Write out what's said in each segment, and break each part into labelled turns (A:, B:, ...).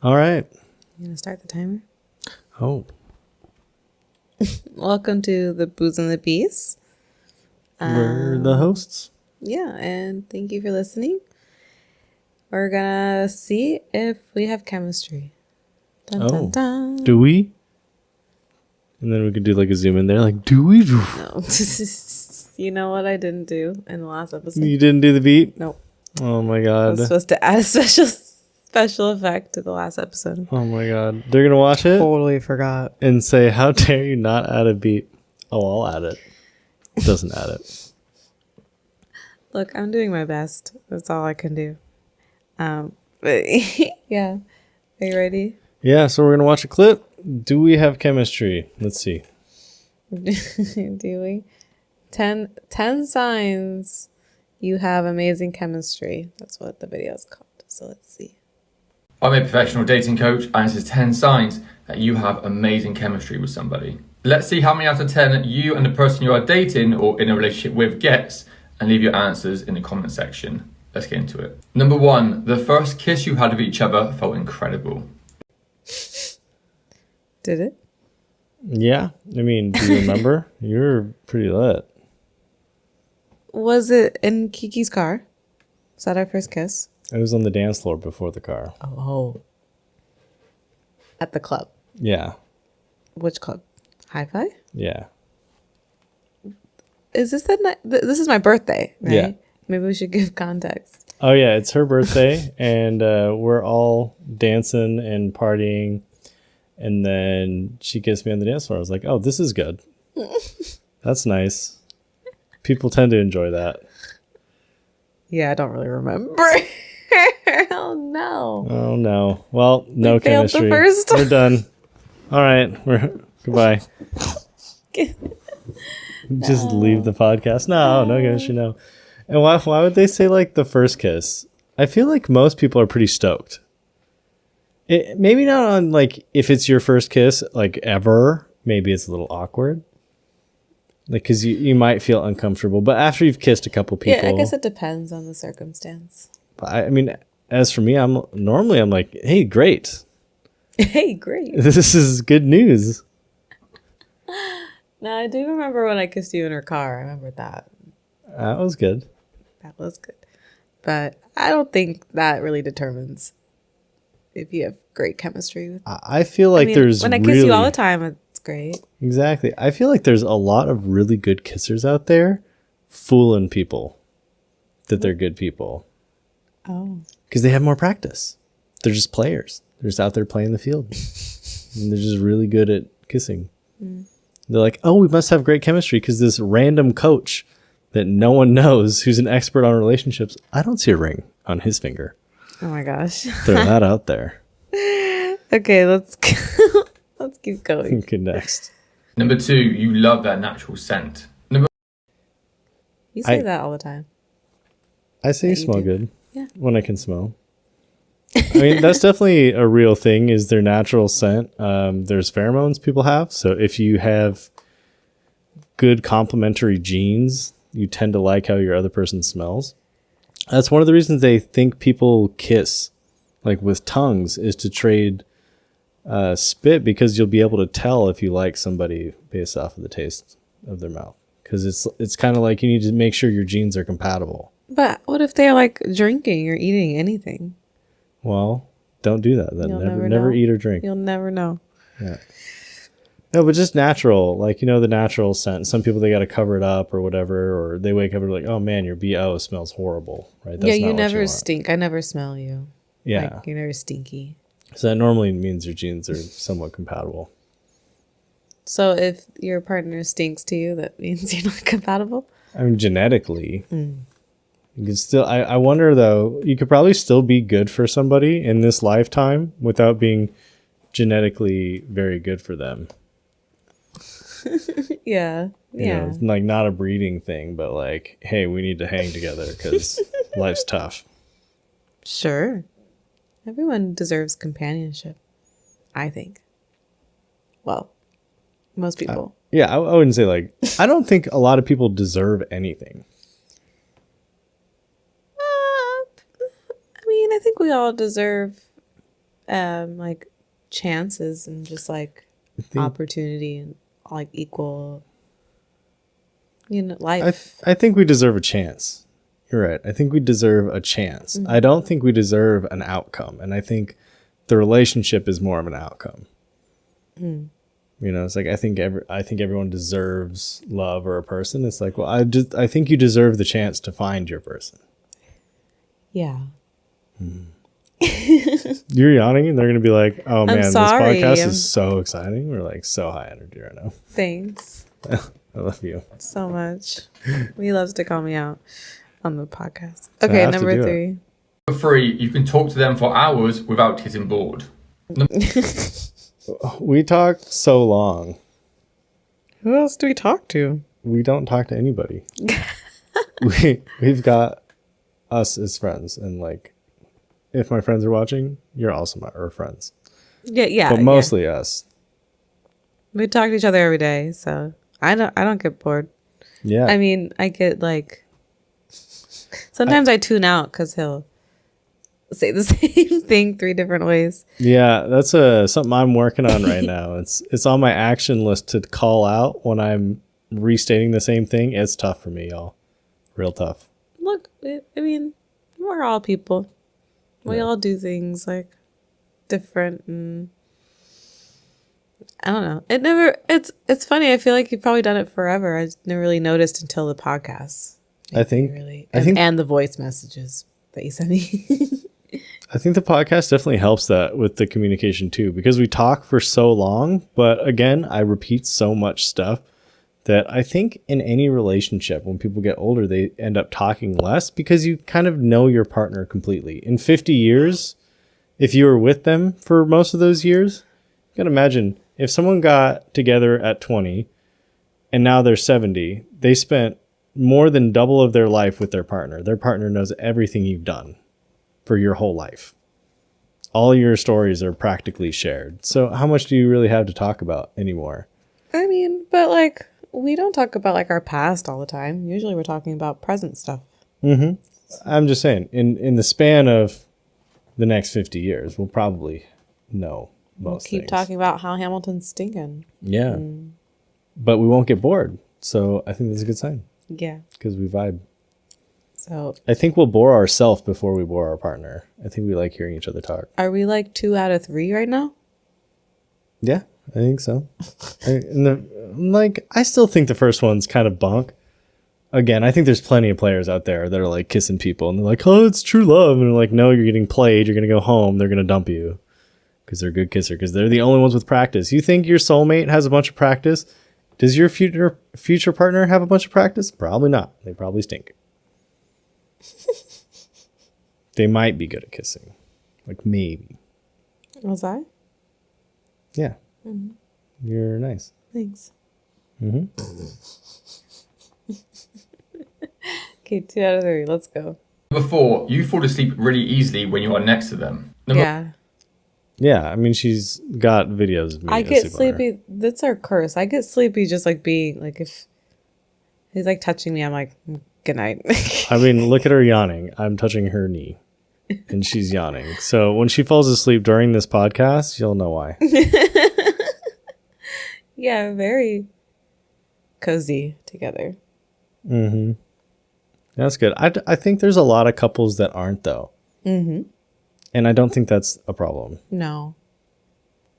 A: All right.
B: You gonna start the timer?
A: Oh.
B: Welcome to the Booze and the Beast.
A: We're the hosts.
B: Yeah, and thank you for listening. We're gonna see if we have chemistry. Dun, dun, dun.
A: Do we? And then we could do like a zoom in there, like, do we?
B: No. You know what I didn't do in the last episode?
A: You didn't do the beat?
B: Nope.
A: Oh my
B: I
A: god.
B: was supposed to add a special effect to the last episode.
A: Oh my god. They're gonna watch it
B: Totally forgot.
A: and say, how dare you not add a beat? Oh, I'll add it. It doesn't add it.
B: Look, I'm doing my best. That's all I can do. But yeah. Are you ready?
A: Yeah, so we're gonna watch a clip. Do we have chemistry? Let's see.
B: Do we? 10 signs you have amazing chemistry. That's what the video is called. So let's see.
C: I'm a professional dating coach, and this is 10 signs that you have amazing chemistry with somebody. Let's see how many out of 10 you and the person you are dating or in a relationship with gets, and leave your answers in the comment section. Let's get into it. Number 1, the first kiss you had of each other felt incredible.
B: Did it?
A: Yeah. I mean, do you remember? You were pretty lit.
B: Was it in Kiki's car? Was that our first kiss?
A: It was on the dance floor before the car.
B: Oh. At the club.
A: Yeah.
B: Which club? Hi-Fi?
A: Yeah.
B: Is this the night? This is my birthday, right?
A: Yeah.
B: Maybe we should give context.
A: Oh yeah, it's her birthday, and we're all dancing and partying, and then she kissed me on the dance floor. I was like, "Oh, this is good. That's nice." People tend to enjoy that.
B: Yeah, I don't really remember. Oh no.
A: Oh no. Well, no
B: We failed the
A: chemistry.
B: first.
A: We're done. All right, we're goodbye. Just leave the podcast. No chemistry. No. And why would they say like the first kiss? I feel like most people are pretty stoked. Maybe not on like if it's your first kiss like ever. Maybe it's a little awkward. Like because you might feel uncomfortable, but after you've kissed a couple people,
B: Yeah, I guess it depends on the circumstance.
A: I mean, as for me, I'm like, hey, great.
B: Hey, great.
A: This is good news.
B: No, I do remember when I kissed you in her car. I remember that.
A: That was good.
B: That was good. But I don't think that really determines if you have great chemistry with.
A: I feel like there's
B: when I kiss you all the time, it's great.
A: Exactly. I feel like there's a lot of really good kissers out there fooling people that they're good people.
B: Oh.
A: Because they have more practice. They're just players. They're just out there playing the field. And they're just really good at kissing. They're like, oh, we must have great chemistry because this random coach that no one knows who's an expert on relationships, I don't see a ring on his finger.
B: Oh my gosh.
A: Throw that out there.
B: Okay, let's keep going.
A: Okay, next.
C: Number 2, you love their natural scent.
B: You say that all the time.
A: I say you
B: you
A: smell
B: do.
A: good.
B: Yeah.
A: When I can smell. I mean, that's definitely a real thing is their natural scent. There's pheromones people have. So if you have good complementary genes, you tend to like how your other person smells. That's one of the reasons they think people kiss like with tongues is to trade spit because you'll be able to tell if you like somebody based off of the taste of their mouth. Because it's kind of like you need to make sure your genes are compatible.
B: But what if they're like drinking or eating anything?
A: Well, don't do that. Then
B: You'll
A: never
B: know.
A: eat or drink.
B: You'll never know.
A: Yeah. No, but just natural, like, the natural scent. Some people, they got to cover it up or whatever, or they wake up and like, oh man, your BO smells horrible, right?
B: Yeah,
A: not
B: you
A: what
B: never
A: want.
B: stink. I never smell you.
A: Yeah.
B: Like, you're never stinky.
A: So that normally means your genes are somewhat compatible.
B: So if your partner stinks to you, that means you're not compatible?
A: I mean, genetically, you can still, I wonder though, you could probably still be good for somebody in this lifetime without being genetically very good for them.
B: Yeah.
A: You
B: Yeah.
A: know, like not a breeding thing, but like, hey, we need to hang together because life's tough.
B: Sure. Everyone deserves companionship, I think. Well, most people.
A: Yeah, I wouldn't say like, I don't think a lot of people deserve anything.
B: I mean, I think we all deserve like chances and just like
A: think-
B: opportunity and like equal, life.
A: I think we deserve a chance. You're right. I think we deserve a chance. I don't think we deserve an outcome. And I think the relationship is more of an outcome. It's like I think everyone deserves love or a person. It's like, well, I think you deserve the chance to find your person.
B: Yeah.
A: You're yawning, and they're gonna be like, "Oh man,
B: sorry.
A: this podcast is so exciting. We're like so high energy right now."
B: Thanks
A: I love you.
B: so much. He loves to call me out on the podcast.
A: I
B: Okay,
A: have to
B: number
A: do
B: 3.
C: Number 3, you can talk to them for hours without getting bored.
A: We talk so long.
B: Who else do we talk to?
A: We don't talk to anybody. We've got us as friends, and like, if my friends are watching, you're also our friends.
B: Yeah.
A: But mostly us.
B: We talk to each other every day, so I don't get bored.
A: Yeah.
B: I mean, I get like sometimes I tune out because he'll say the same thing 3 different ways.
A: Yeah, that's something I'm working on right now. It's on my action list to call out when I'm restating the same thing. It's tough for me, y'all. Real tough.
B: Look, I mean, we're all people. We all do things like different, and I don't know. It's funny. I feel like you've probably done it forever. I just never really noticed until the podcast.
A: I think
B: And the voice messages that you sent me.
A: I think the podcast definitely helps that with the communication too, because we talk for so long, but again, I repeat so much stuff that I think in any relationship, when people get older, they end up talking less because you kind of know your partner completely. In 50 years, if you were with them for most of those years, you can imagine if someone got together at 20 and now they're 70, they spent more than double of their life with their partner. Their partner knows everything you've done for your whole life. All your stories are practically shared. So how much do you really have to talk about anymore?
B: I mean, but like, we don't talk about like our past all the time. Usually we're talking about present stuff.
A: I'm just saying, in the span of the next 50 years, we'll probably know most
B: Keep
A: things.
B: talking about how Hamilton's stinking.
A: Yeah. But we won't get bored. So I think that's a good sign
B: Yeah.
A: because we vibe.
B: So
A: I think we'll bore ourselves before we bore our partner. I think we like hearing each other talk.
B: are we like 2 out of 3 right now?
A: Yeah, I think so. I still think the first one's kind of bunk. Again, I think there's plenty of players out there that are like kissing people and they're like, oh, it's true love. And they're like, no, you're getting played. You're going to go home. They're going to dump you because they're a good kisser because they're the only ones with practice. You think your soulmate has a bunch of practice? Does your future partner have a bunch of practice? Probably not. They probably stink. They might be good at kissing. Like maybe.
B: Was I?
A: Yeah. You're nice.
B: Thanks. Okay, 2 out of 3. Let's go.
C: Number 4, you fall asleep really easily when you are next to them.
B: Yeah.
A: Yeah, I mean, she's got videos of me.
B: I get
A: asleep on her.
B: sleepy. That's our curse. I get sleepy just like being like, if he's like touching me, I'm like, good night.
A: I mean, look at her yawning. I'm touching her knee, and she's yawning. So when she falls asleep during this podcast, you'll know why.
B: Yeah, very cozy together.
A: That's good. I think there's a lot of couples that aren't, though. And I don't think that's a problem.
B: No.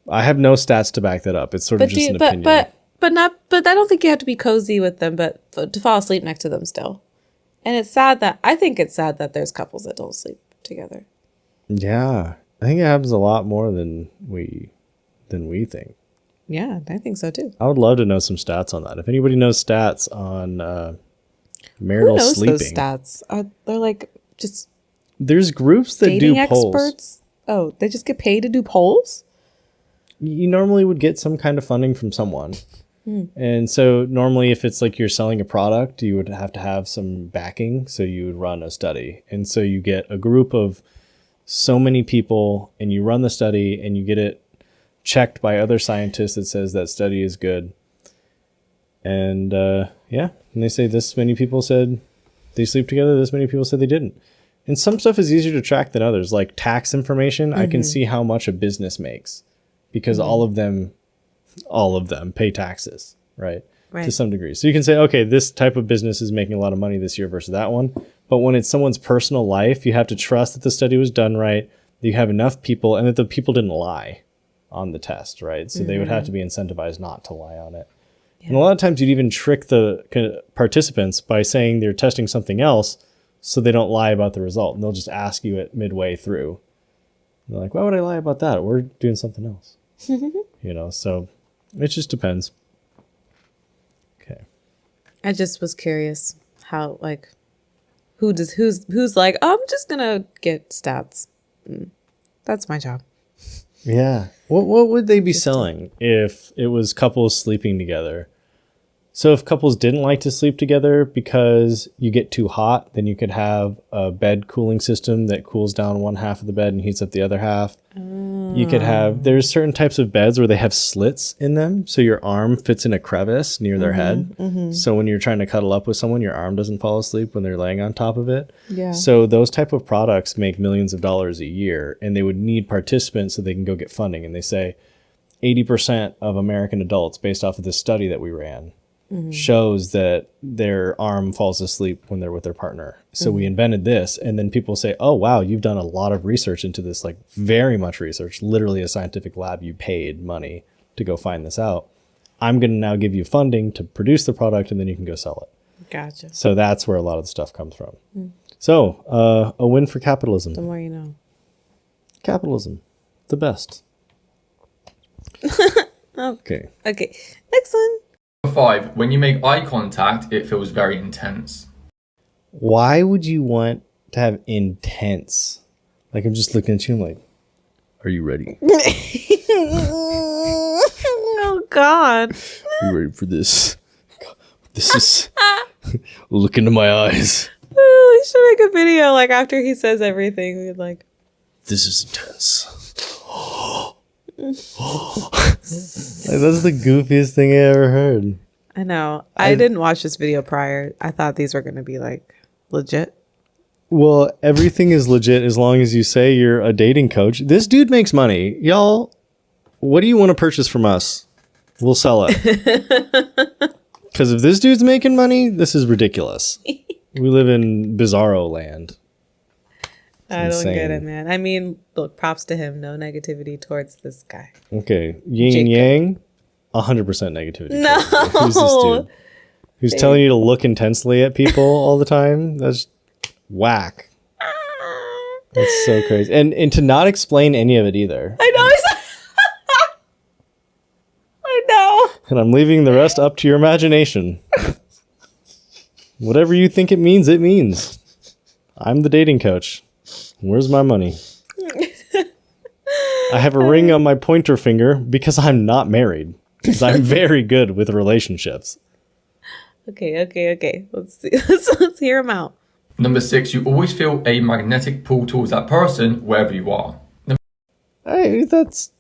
A: I have no stats to back that up. It's sort of just an opinion.
B: But I don't think you have to be cozy with them, but to fall asleep next to them still. And I think it's sad that there's couples that don't sleep together.
A: Yeah, I think it happens a lot more than we think.
B: Yeah, I think so too.
A: I would love to know some stats on that. If anybody knows stats on marital
B: Who knows
A: sleeping,
B: those stats? They're like just
A: there's groups that
B: dating
A: do polls.
B: experts. Oh, they just get paid to do polls?
A: You normally would get some kind of funding from someone. And so normally if it's like you're selling a product, you would have to have some backing. So you would run a study. And so you get a group of so many people and you run the study and you get it checked by other scientists that says that study is good. And and they say this many people said they sleep together, this many people said they didn't. And some stuff is easier to track than others, like tax information. I can see how much a business makes because all of them pay taxes, right? To some degree. So you can say, okay, this type of business is making a lot of money this year versus that one. But when it's someone's personal life, you have to trust that the study was done right, that you have enough people, and that the people didn't lie on the test, right? So they would have to be incentivized not to lie on it. Yeah. And a lot of times you'd even trick the participants by saying they're testing something else so they don't lie about the result. And they'll just ask you it midway through. And they're like, why would I lie about that? We're doing something else. So it just depends. Okay.
B: I just was curious how, like, who's like, oh, I'm just gonna get stats. That's my job.
A: Yeah. What would they be selling if it was couples sleeping together? So if couples didn't like to sleep together because you get too hot, then you could have a bed cooling system that cools down one half of the bed and heats up the other half. You could have, there's certain types of beds where they have slits in them. So your arm fits in a crevice near their head. So when you're trying to cuddle up with someone, your arm doesn't fall asleep when they're laying on top of it.
B: Yeah.
A: So those type of products make millions of dollars a year, and they would need participants so they can go get funding. And they say 80% of American adults, based off of this study that we ran, shows that their arm falls asleep when they're with their partner. So we invented this, and then people say, oh wow, you've done a lot of research into this, like very much research, literally a scientific lab. You paid money to go find this out. I'm going to now give you funding to produce the product, and then you can go sell it.
B: Gotcha.
A: So that's where a lot of the stuff comes from. So a win for capitalism.
B: The more you know.
A: Capitalism, the best. Okay.
B: Okay. Next one.
C: 5. When you make eye contact, it feels very intense.
A: Why would you want to have intense? Like, I'm just looking at you, I'm like, are you ready?
B: Oh, God.
A: Are you ready for this? This is... Look into my eyes.
B: Oh, we should make a video, like, after he says everything. We'd like...
A: This is intense. That's the goofiest thing I ever heard.
B: I know. I didn't watch this video prior. I thought these were going to be, like, legit.
A: Well, everything is legit as long as you say you're a dating coach. This dude makes money. Y'all, what do you want to purchase from us? We'll sell it. Because if this dude's making money, this is ridiculous. We live in bizarro land.
B: I don't get it, man. I mean, look, props to him. No negativity towards this guy.
A: Okay. Yin and yang, 100% negativity.
B: No.
A: Who's this dude? Who's telling you to look intensely at people all the time? That's whack. That's so crazy. And to not explain any of it either.
B: I know. I know.
A: And I'm leaving the rest up to your imagination. Whatever you think it means, it means. I'm the dating coach. Where's my money? I have a ring on my pointer finger because I'm not married. Because I'm very good with relationships.
B: Okay. Let's see. Let's hear him out.
C: Number 6, you always feel a magnetic pull towards that person wherever you are.
A: Hey, that's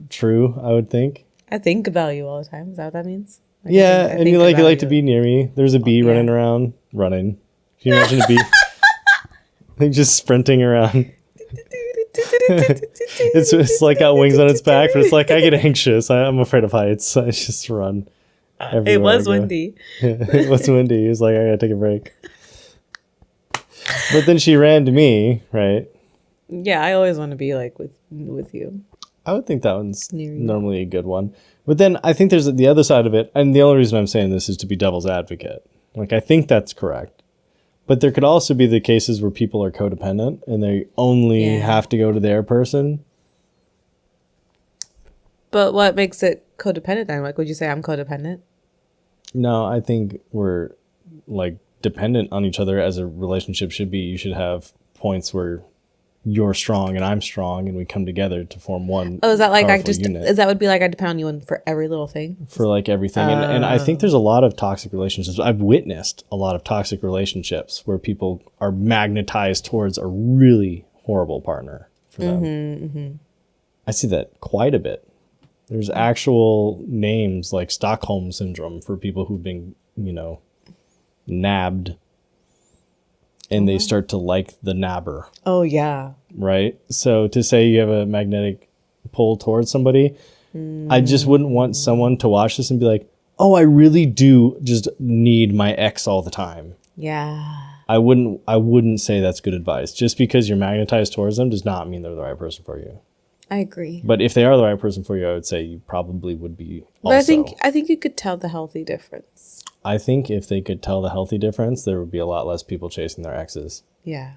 A: true, I would think.
B: I think about you all the time. Is that what that means? Like,
A: Yeah,
B: I
A: and
B: think
A: you like
B: about
A: to be near me. There's a bee running around. Running. Can you imagine a bee? Like just sprinting around. It's like got wings on its back, but it's like I get anxious. I'm afraid of heights. I just run.
B: It was windy.
A: It was windy. He was like, I gotta take a break. But then she ran to me, right?
B: Yeah, I always want to be like with you.
A: I would think that one's
B: Near you.
A: normally a good one. But then I think there's the other side of it, and the only reason I'm saying this is to be devil's advocate. Like, I think that's correct. But there could also be the cases where people are codependent and they only have to go to their person.
B: But what makes it codependent then? Like, would you say I'm codependent?
A: No, I think we're like dependent on each other as a relationship should be. You should have points where you're strong and I'm strong and we come together to form one.
B: Oh, is that like
A: unit.
B: is that would be like I depend on you for every little thing?
A: For like everything. And I think there's a lot of toxic relationships. I've witnessed a lot of toxic relationships where people are magnetized towards a really horrible partner for them. I see that quite a bit. There's actual names like Stockholm syndrome for people who've been, nabbed. and they start to like the nabber,
B: Oh yeah.
A: right? So to say you have a magnetic pull towards somebody, I just wouldn't want someone to watch this and be like, oh, I really do just need my ex all the time.
B: Yeah.
A: I wouldn't say that's good advice. Just because you're magnetized towards them does not mean they're the right person for you.
B: I agree.
A: But if they are the right person for you, I would say you probably would be also.
B: But I think you could tell the healthy difference.
A: I think if they could tell the healthy difference, there would be a lot less people chasing their exes.
B: Yeah.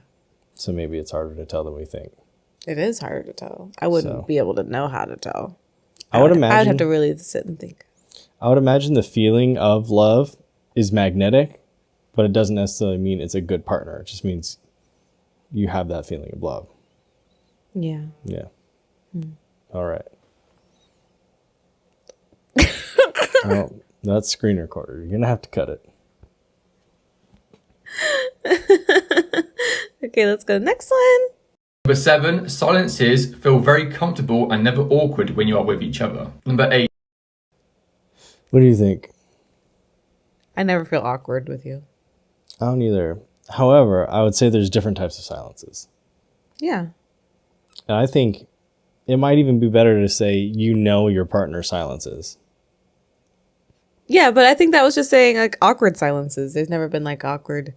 A: So maybe it's harder to tell than we think.
B: It is harder to tell. I wouldn't be able to know how to tell.
A: I would imagine
B: I would have to really sit and think.
A: I would imagine the feeling of love is magnetic, but it doesn't necessarily mean it's a good partner. It just means you have that feeling of love.
B: Yeah.
A: Yeah. All right. Well, that's screen recorder. You're going to have to cut it.
B: Okay, let's go to the next one.
C: Number 7, silences feel very comfortable and never awkward when you are with each other. Number 8,
A: What do you think?
B: I never feel awkward with you.
A: I don't either. However, I would say there's different types of silences.
B: Yeah.
A: And I think it might even be better to say you know your partner's silences.
B: Yeah, but I think that was just saying like awkward silences. There's never been like awkward.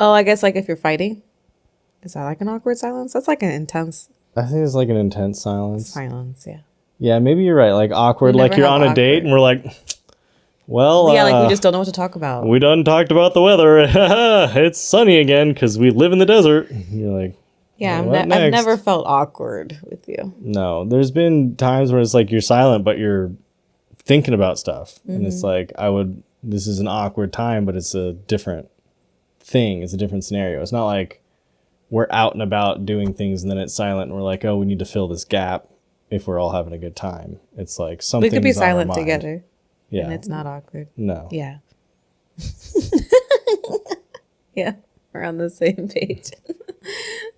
B: Oh, I guess like if you're fighting. Is that like an awkward silence? That's like an intense
A: I think it's like an intense silence.
B: silence, yeah.
A: Yeah, maybe you're right. Like awkward,
B: We
A: like
B: never
A: you're
B: have
A: on a date
B: awkward.
A: and we're like, well,
B: Yeah, like we just don't know what to talk about.
A: we done talked about the weather. It's sunny again because we live in the desert. You're like,
B: Yeah,
A: what
B: I've
A: next?
B: never felt awkward with you.
A: No, there's been times where it's like you're silent, but you're thinking about stuff. And it's like, this is an awkward time, but it's a different thing. It's a different scenario. It's not like we're out and about doing things and then it's silent and we're like, oh, we need to fill this gap if we're all having a good time. It's like something.
B: We could be silent together
A: Yeah.
B: and it's not awkward.
A: No.
B: Yeah. Yeah, we're on the same page.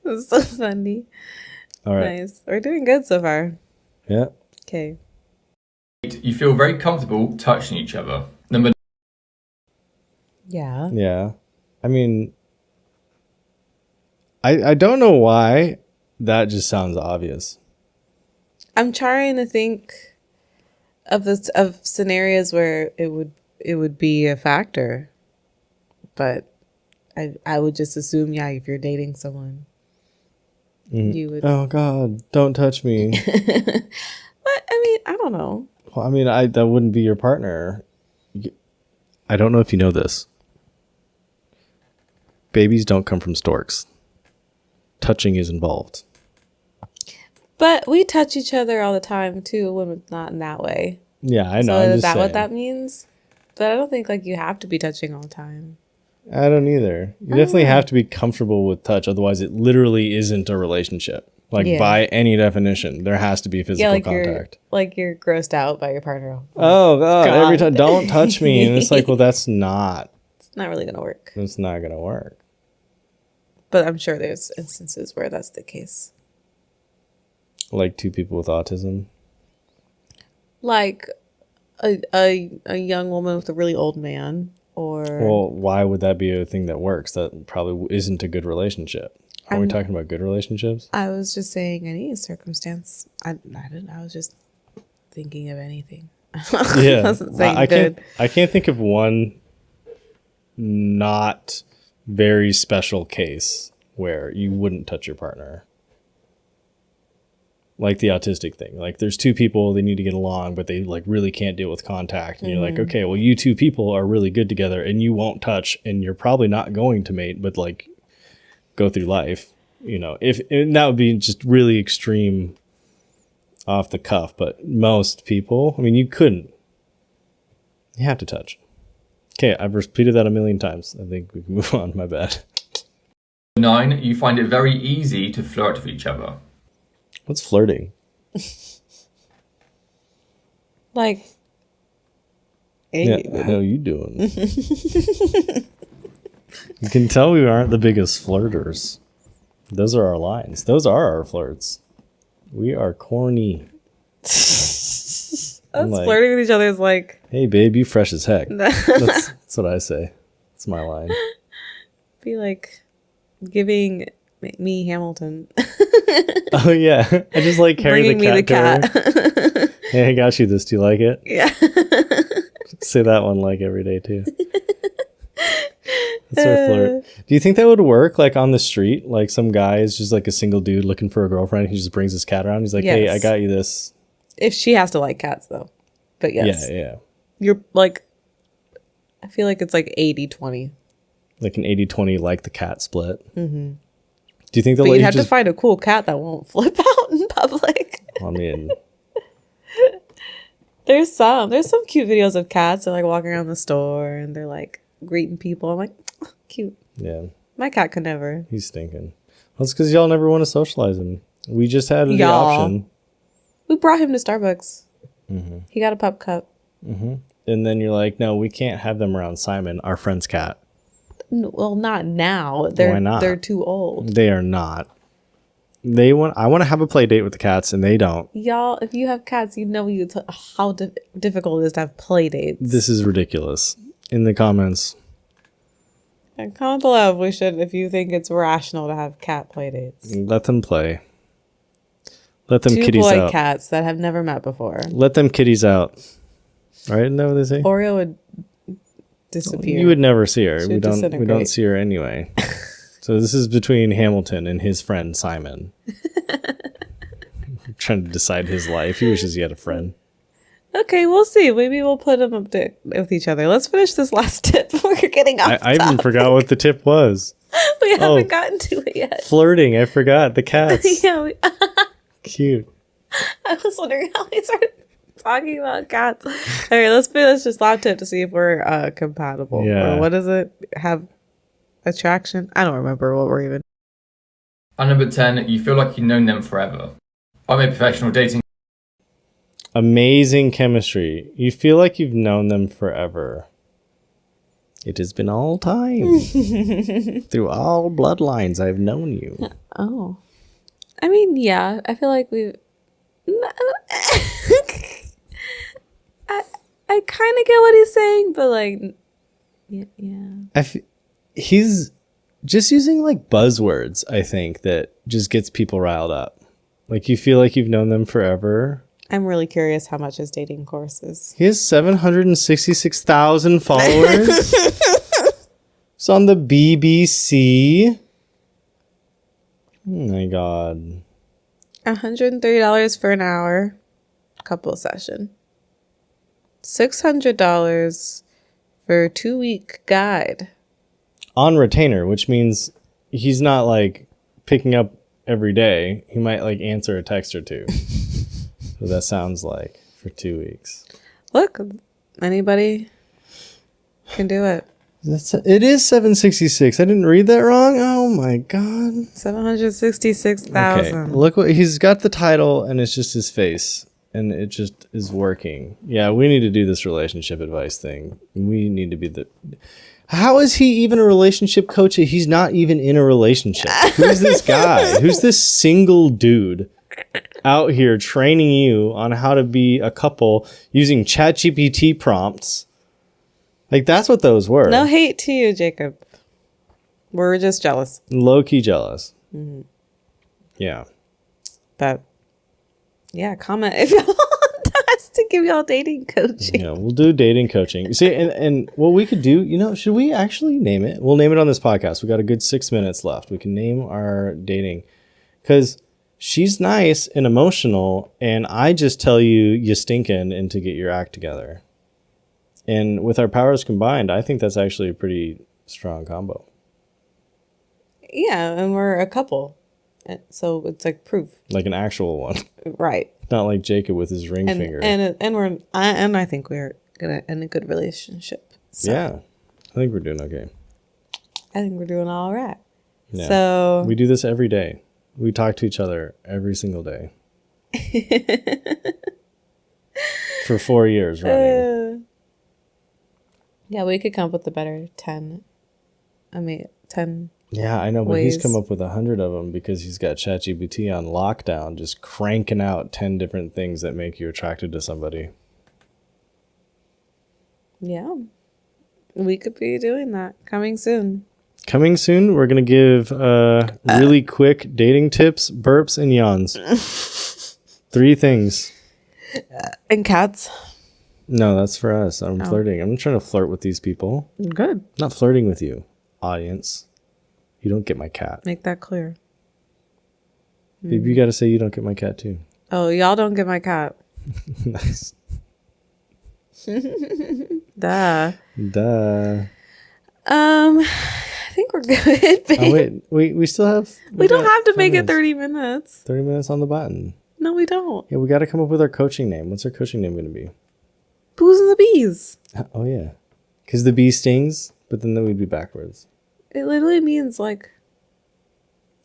B: It's so funny.
A: All right.
B: Nice. We're doing good so far.
A: Yeah.
B: Okay.
C: you feel very comfortable touching each other. Number
B: Yeah.
A: Yeah. I mean, I don't know why that just sounds obvious.
B: I'm trying to think of scenarios where it would be a factor, but I would just assume if you're dating someone, you would.
A: Oh God, don't touch me.
B: But I mean, I don't know.
A: Well, I mean, that wouldn't be your partner. I don't know if you know this. Babies don't come from storks. Touching is involved.
B: But we touch each other all the time too, when it's not in that way.
A: Yeah, I know.
B: So
A: I'm
B: is
A: just
B: that what
A: saying.
B: that means? But I don't think like you have to be touching all the time.
A: I don't either. You definitely have to be comfortable with touch, otherwise it literally isn't a relationship. Like
B: Yeah.
A: by any definition, there has to be physical
B: like
A: contact.
B: you're grossed out by your partner.
A: Oh God, every
B: God.
A: time, don't touch me. And it's like, well, that's not
B: It's not really gonna work.
A: gonna work.
B: But I'm sure there's instances where that's the case.
A: Like two people with autism.
B: Like a young woman with a really old man, or
A: Well, why would that be a thing that works? That probably isn't a good relationship. Are we talking about good relationships?
B: I was just saying any circumstance. I was just thinking of anything.
A: Yeah,
B: I wasn't saying
A: I
B: good.
A: can't think of one not very special case where you wouldn't touch your partner. Like the autistic thing. Like there's two people, they need to get along, but they like really can't deal with contact. And you're like, okay, well, you two people are really good together and you won't touch and you're probably not going to mate, but like go through life. You know, and that would be just really extreme off the cuff, but most people, I mean, you couldn't. You have to touch. Okay, I've repeated that a million times. I think we can move on. My bad.
C: 9, you find it very easy to flirt with each other.
A: What's flirting?
B: Like,
A: Yeah, what the hell are you doing? You can tell we aren't the biggest flirters. Those are our lines. Those are our flirts. We are corny.
B: us
A: like-
B: flirting with each other is like
A: Hey, babe, you fresh as heck. That's what I say. It's my line.
B: be like giving me Hamilton.
A: Oh yeah, I just like carry
B: Bringing
A: the cat.
B: me the cat.
A: Hey, I got you this. Do you like it?
B: Yeah.
A: Say that one like every day too. That's our flirt. Do you think that would work like on the street? Like some guy is just like a single dude looking for a girlfriend. He just brings his cat around. He's like, hey, I
B: Yes.
A: got you this.
B: If she has to like cats, though. But yes.
A: Yeah.
B: You're like, I feel like it's like 80-20.
A: Like an 80-20 like the cat split. Mm-hmm. Do you think they'll
B: But
A: let
B: you'd
A: you
B: have
A: just...
B: to find a cool cat that won't flip out in public.
A: I mean,
B: There's some cute videos of cats that like walking around the store and they're like greeting people. I'm like, "Oh, cute.
A: yeah,
B: My cat could never.
A: he's stinking. Well, it's because y'all never want to socialize him. We just had the
B: Y'all.
A: option.
B: We brought him to Starbucks.
A: Mm-hmm.
B: He got a pup cup.
A: And then you're like, no, we can't have them around Simon, our friend's cat.
B: Well, not now.
A: Why not?
B: They're too old.
A: They are not. I want to have a play date with the cats, and they don't.
B: Y'all, if you have cats, you know how difficult it is to have play dates.
A: This is ridiculous. In the comments,
B: And comment below if you think it's rational to have cat play dates.
A: let them play. Let them
B: Two
A: kitties
B: boy
A: out.
B: cats that have never met before.
A: Let them kitties out. Right? Isn't that what they say?
B: Oreo would disappear.
A: You would never see her.
B: She
A: We
B: would
A: don't
B: disintegrate.
A: see her anyway. So this is between Hamilton and his friend Simon. Trying to decide his life. He wishes he had a friend.
B: Okay, we'll see. Maybe we'll put them up with each other. Let's finish this last tip. We're getting off
A: I even
B: topic.
A: forgot what the tip was.
B: We haven't
A: Oh.
B: gotten to it yet.
A: Flirting. I forgot. The cats.
B: Yeah,
A: Cute.
B: I was wondering how we started talking about cats. Okay, let's finish this last tip to see if we're compatible.
A: Yeah.
B: Or what does it have? Attraction? I don't remember what we're even.
C: And number 10, you feel like you've known them forever. I'm a professional dating
A: Amazing chemistry. You feel like you've known them forever. It has been all time. Through all bloodlines, I've known you.
B: Oh. I mean, yeah. I feel like we've. I kind of get what he's saying, but like, yeah.
A: He's just using like buzzwords, I think, that just gets people riled up. Like you feel like you've known them forever.
B: I'm really curious how much his dating course is.
A: He has 766,000 followers. It's on the BBC. Oh my God.
B: $130 for an hour, couple session. $600 for a 2-week guide.
A: On retainer, which means he's not like picking up every day. He might like answer a text or two. So that sounds like for 2 weeks.
B: Look, anybody can do it.
A: It is 766. I didn't read that wrong. Oh my God.
B: 766,000.
A: Okay, look what he's got, the title, and it's just his face, and it just is working. Yeah, we need to do this relationship advice thing. We need to be the. How is he even a relationship coach? He's not even in a relationship. Who's this guy? Who's this single dude out here training you on how to be a couple using ChatGPT prompts? Like, that's what those were.
B: No hate to you, Jacob. We're just jealous.
A: Low-key jealous.
B: Mm-hmm.
A: Yeah.
B: But, yeah, comment if y'all want us to give y'all dating coaching.
A: Yeah, we'll do dating coaching. See, and what we could do, should we actually name it? We'll name it on this podcast. We got a good 6 minutes left. We can name our dating, because she's nice and emotional, and I just tell you stinking and to get your act together. And with our powers combined, I think that's actually a pretty strong combo.
B: Yeah, and we're a couple. So it's like proof.
A: Like an actual one.
B: Right.
A: Not like Jacob with his ring finger.
B: And I think we're in a good relationship. So
A: Yeah. I think we're doing okay.
B: I think we're doing all right.
A: Yeah.
B: So
A: We do this every day. We talk to each other every single day. For 4 years running.
B: yeah, we could come up with a better 10. 10.
A: Yeah, I know, but he's
B: ways.
A: come up with 100 of them because he's got ChatGPT on lockdown, just cranking out 10 different things that make you attracted to somebody.
B: Yeah. We could be doing that coming soon.
A: Coming soon, we're going to give really quick dating tips, burps, and yawns. 3 things.
B: And cats.
A: No, that's for us. I'm flirting. I'm trying to flirt with these people.
B: Good.
A: Not flirting with you, audience. You don't get my cat.
B: Make that clear.
A: Babe, you got to say you don't get my cat too.
B: Oh, y'all don't get my cat.
A: Nice.
B: Duh.
A: Duh.
B: I think we're good, babe.
A: Oh, wait. We still have...
B: We don't
A: got
B: have to
A: 5
B: make it
A: minutes.
B: 30 minutes.
A: 30 minutes on the button.
B: No, we don't.
A: Yeah, we got to come up with our coaching name. What's our coaching name going to be?
B: Booze and the Bees.
A: Oh, yeah. Because the bee stings, but then we'd be backwards.
B: It literally means like...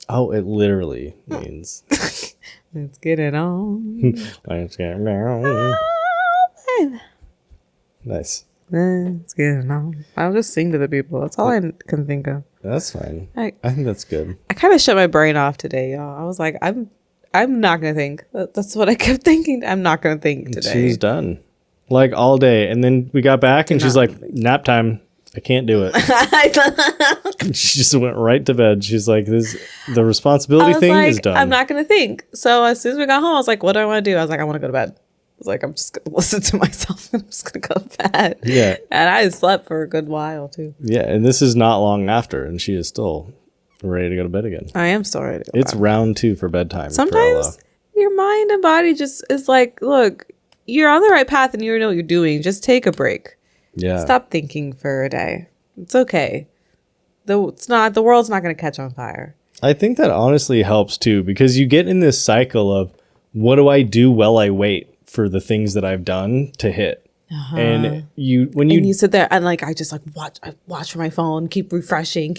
A: Oh, it literally means...
B: Let's get it on.
A: Let's get Nice.
B: Let's get it on. I'll just sing to the people. That's all I can think of.
A: That's fine.
B: I
A: think that's good.
B: I kind of shut my brain off today, y'all. I was like, I'm not gonna think. That's what I kept thinking. I'm not gonna think today.
A: She was done. Like all day. And then we got back and she's like, nap time. I can't do it. She just went right to bed. She's like, the responsibility thing is done.
B: I'm not gonna think. So as soon as we got home, I was like, what do I want to do? I was like, I want to go to bed. I was like, I'm just gonna listen to myself and I'm just gonna go to bed.
A: Yeah.
B: And I slept for a good while too.
A: Yeah, and this is not long after, and she is still ready to go to bed again.
B: I am still ready to go
A: It's
B: back.
A: round 2 for bedtime.
B: Sometimes your mind and body just is like, look, you're on the right path and you know what you're doing. Just take a break.
A: Yeah.
B: Stop thinking for a day. It's okay. The world's not going to catch on fire.
A: I think that honestly helps too, because you get in this cycle of what do I do while I wait for the things that I've done to hit. And when you
B: sit there and like I just like watch for my phone, keep refreshing,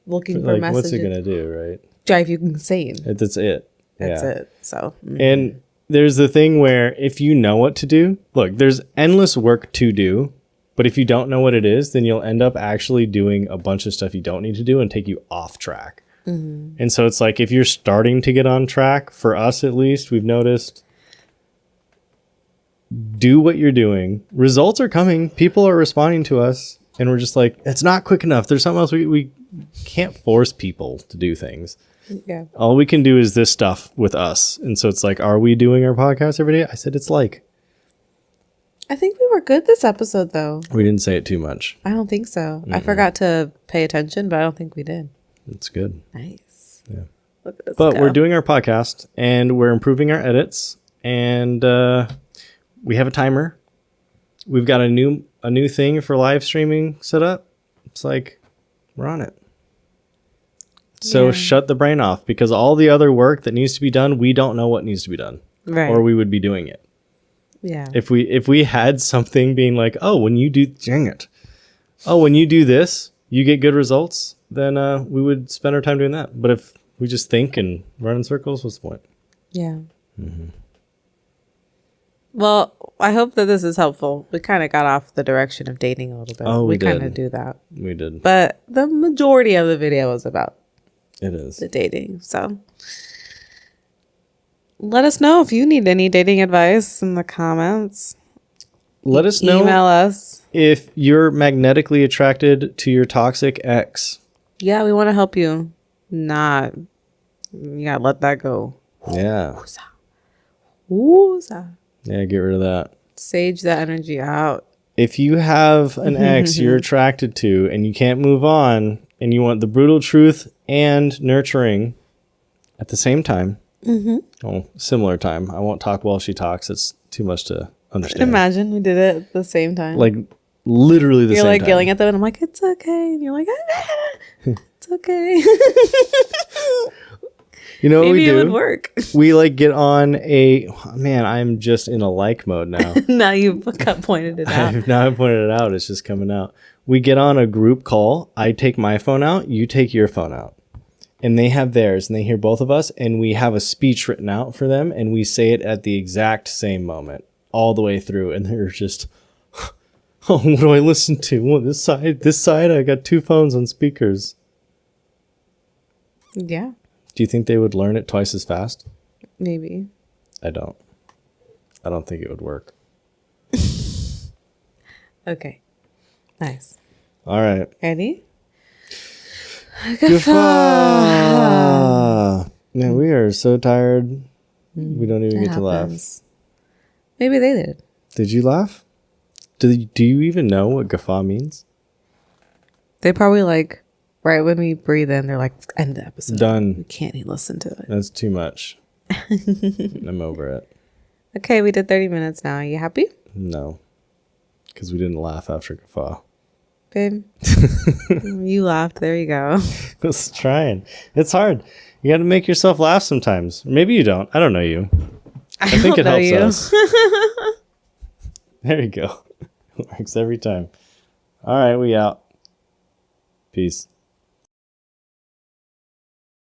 B: looking for
A: like,
B: messages.
A: what's it gonna do, right?
B: Drive you insane.
A: That's it.
B: That's
A: Yeah.
B: it. So
A: And there's the thing where if you know what to do, look, there's endless work to do, but if you don't know what it is, then you'll end up actually doing a bunch of stuff you don't need to do and take you off track. And so it's like if you're starting to get on track, for us at least, we've noticed, do what you're doing. Results are coming. People are responding to us. And we're just like, it's not quick enough. There's something else. We can't force people to do things.
B: yeah.
A: All we can do is this stuff with us. And so it's like, are we doing our podcast every day? I said, it's like.
B: I think we were good this episode though.
A: We didn't say it too much.
B: I don't think so. I forgot to pay attention, but I don't think we did.
A: It's good.
B: Nice.
A: Yeah.
B: Look at us
A: But
B: go.
A: we're doing our podcast and we're improving our edits. And we have a timer. We've got a new thing for live streaming set up. It's like, we're on it. So
B: Yeah.
A: shut the brain off, because all the other work that needs to be done, we don't know what needs to be done.
B: Right.
A: Or we would be doing it.
B: Yeah.
A: If we had something being like, oh, when you do, dang it. Oh, when you do this, you get good results, then we would spend our time doing that. But if we just think and run in circles, what's the point?
B: Yeah. Well, I hope that this is helpful. We kind of got off the direction of dating a little bit.
A: Oh, we
B: kind
A: did.
B: of do that.
A: We did.
B: But the majority of the video was about
A: It is.
B: the dating. So let us know if you need any dating advice in the comments.
A: Let us know
B: Email us.
A: if you're magnetically attracted to your toxic ex.
B: Yeah, we want to help you. Not. You gotta let that go.
A: Yeah.
B: Woo-za.
A: Yeah, get rid of that.
B: Sage that energy out.
A: If you have an ex you're attracted to and you can't move on and you want the brutal truth and nurturing at the same time, oh, similar time. I won't talk while she talks. It's too much to understand.
B: Imagine we did it at the same time.
A: Like literally the
B: you're
A: same
B: like
A: time.
B: yelling at them and I'm like, it's okay. And you're like, it's okay.
A: You know what
B: Maybe
A: we
B: it
A: do?
B: would work.
A: We like get on a, man, I'm just in a like mode now.
B: Now you've pointed it out.
A: Now I pointed it out. It's just coming out. We get on a group call. I take my phone out. You take your phone out. And they have theirs. And they hear both of us. And we have a speech written out for them. And we say it at the exact same moment. All the way through. And they're just, oh, what do I listen to? Well, this side. I got 2 phones on speakers.
B: Yeah,
A: Do you think they would learn it twice as fast?
B: maybe.
A: I don't. I don't think it would work.
B: Okay. Nice.
A: All right.
B: Ready?
A: Guffaw. Man, we are so tired. We don't even get to laugh.
B: Maybe they did.
A: Did you laugh? Do you even know what guffaw means?
B: They probably like right when we breathe in, they're like, end the episode.
A: Done.
B: We can't even listen to it.
A: That's too much. I'm over it.
B: Okay, we did 30 minutes now. Are you happy?
A: No. Because we didn't laugh after guffaw.
B: Babe. You laughed. There you go.
A: I was trying. It's hard. You got to make yourself laugh sometimes. Maybe you don't. I don't know you. I think it
B: don't know
A: helps us. There you go. It works every time. All right, we out. Peace.